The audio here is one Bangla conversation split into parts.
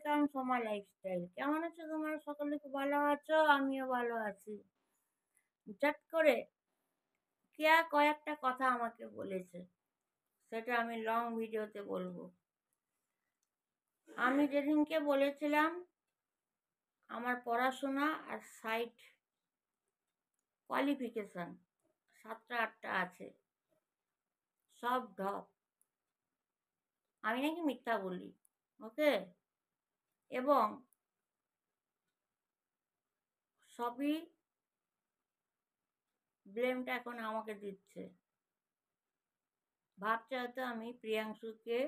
Welcome Soma lifestyle. কেমন আছো তোমরা? সকলে খুব ভালো আছো, আমিও ভালো আছি। চট করে কেয়া কয়েকটা কথা আমাকে বলেছে, সেটা আমি লং ভিডিওতে বলবো। আমি যেদিনকে বলেছিলাম আমার পড়াশোনা আর সাইট কোয়ালিফিকেশন 7টা 8টা আছে, সব ঢপ। আমি নাকি মিথ্যা বলি, ওকে? এবং সবই ব্লেমটা এখন আমাকে দিচ্ছে। ভাবছে হয়তো আমি প্রিয়াংশুকে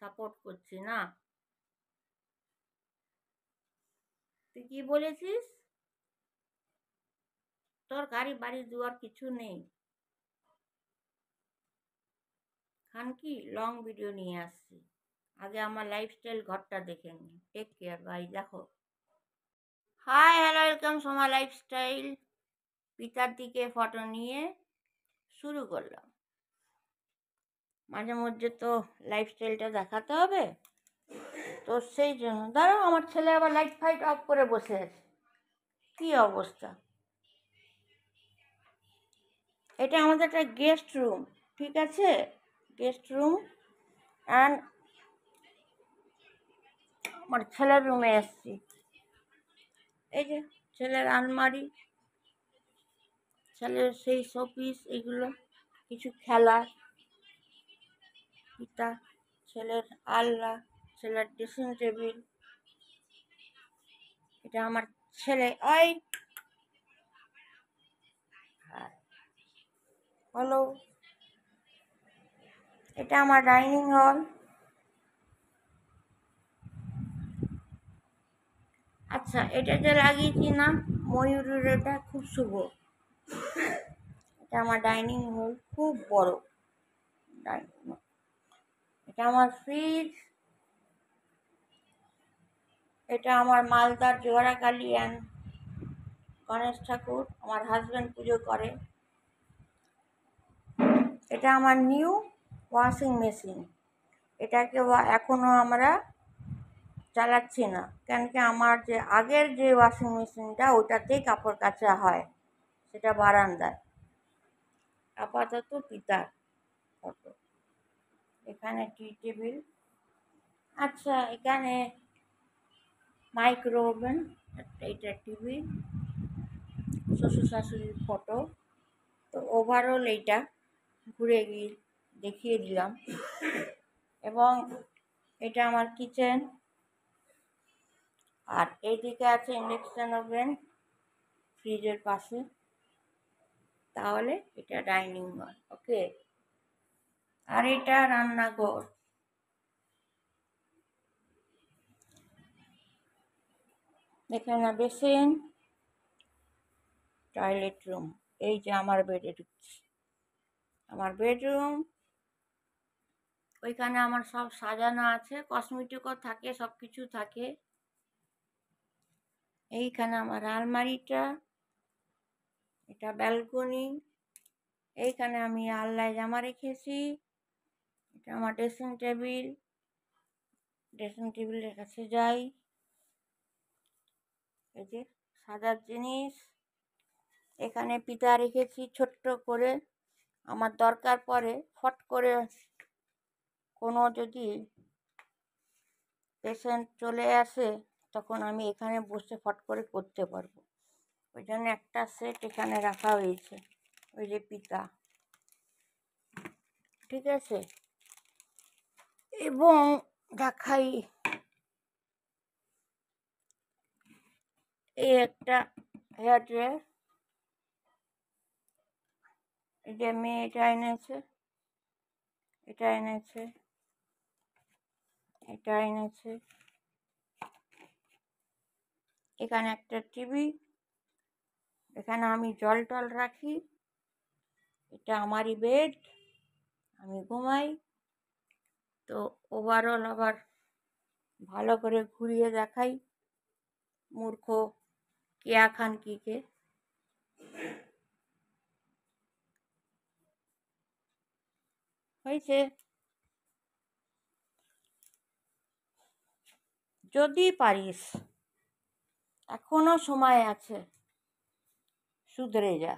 সাপোর্ট করছি না। তুই কি বলেছিস? তোর গাড়ি বাড়ি দুয়ার কিছু নেই। খানকি লং ভিডিও নিয়ে আসছি, আগে আমার লাইফস্টাইল ঘরটা দেখে নি। Take care bye. দেখো, hi hello welcome Soma lifestyle. পিতার দিকে ফটো নিয়ে শুরু করলাম। মাঝে মধ্যে তো লাইফস্টাইলটা দেখাতে হবে, তো সেই জন্য দাঁড়াও, আমার ছেলে আবার লাইট ফাইট অফ করে বসে আছে। কি অবস্থা! এটা আমাদের একটা গেস্ট রুম, ঠিক আছে? Guest room. অ্যান্ড আমার ছেলের রুমে এসছি। এই যে ছেলের আলমারি, ছেলের সেই শোপিস, এগুলো কিছু খেলার, পিতা, ছেলের আলনা, ছেলের ড্রেসিং টেবিল। এটা আমার ছেলে। ওই হলো, এটা আমার ডাইনিং হল। আচ্ছা, এটা যে লাগিয়েছি না ময়ূরের, এটা খুব শুভ। এটা আমার ডাইনিং হল, খুব বড় ডাইনিং হল। এটা আমার ফ্রিজ। এটা আমার মালদার জোয়ারা কালী অ্যান্ড গণেশ ঠাকুর, আমার হাজব্যান্ড পুজো করে। এটা আমার নিউ ওয়াশিং মেশিন। এটাকে এখনো আমরা চালাচ্ছি না, কেন কি আমার যে আগের যে ওয়াশিং মেশিনটা, ওটাতেই কাপড় কাচা হয়, সেটা বারান্দায়। আপাতত পিতার ফটো। এখানে টি টেবিল। আচ্ছা, এখানে মাইক্রো ওভেন, এটা টিভি, শ্বশুর শাশুড়ির ফটো। তো ওভারঅল এইটা ঘুরে গিয়ে দেখিয়ে দিলাম। এবং এটা আমার কিচেন, আর এইদিকে আছে ইন্ডাকশান ওভেন ফ্রিজের পাশে। তাহলে এটা ডাইনিং হল, ওকে? আর এটা রান্নাঘর। এখানে বেসিন, টয়লেট রুম। এই যে আমার বেডে ঢুকছি, আমার বেডরুম। ওইখানে আমার সব সাজানো আছে, কসমেটিকও থাকে, সব কিছু থাকে। এইখানে আমার আলমারিটা, এটা ব্যালকনি। এইখানে আমি আলনায় জামা রেখেছি। এটা আমার ড্রেসিং টেবিল, ড্রেসিং টেবিলের কাছে যাই, এই যে সাজার জিনিস। এখানে পিতা রেখেছি ছোট্ট করে, আমার দরকার পড়ে ফট করে কোনো যদি পেশেন্ট চলে আসে, তখন আমি এখানে বসে ফট করে করতে পারবো। ওই জন্য একটা সেট এখানে রাখা হয়েছে, ওই যে পিতা, ঠিক আছে? এবং দেখাই, এই একটা হেয়ার ড্রায়ার। এই যে মেয়ে এটা এনেছে, এটা এনেছে, এটা এনেছে। এখানে একটা টিভি, এখানে আমি জল টল রাখি। এটা আমারই বেড, আমি ঘুমাই। তো ওভারঅল আবার ভালো করে ঘুরিয়ে দেখাই মূর্খ কেয়া খানকিকে। হয়েছে? যদি পারিস, এখনো সময় আছে, শুধরে যা।